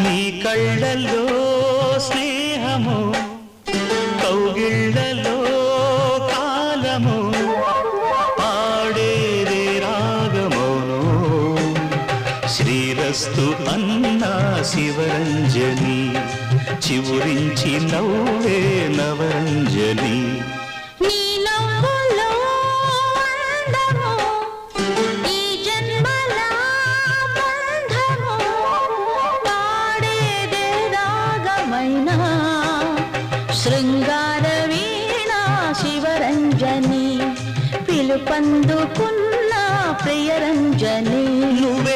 నీ కళ్ళల్లో స్నేహము కౌగిళ్ళలో కాలము పాడేదే రాగమోను శ్రీరస్తు అన్నా శివరంజని చివురించి నవ్వే నవరంజని శృంగార వీణా శివరంజని పిలుపందుకున్న ప్రియరంజని నువ్వే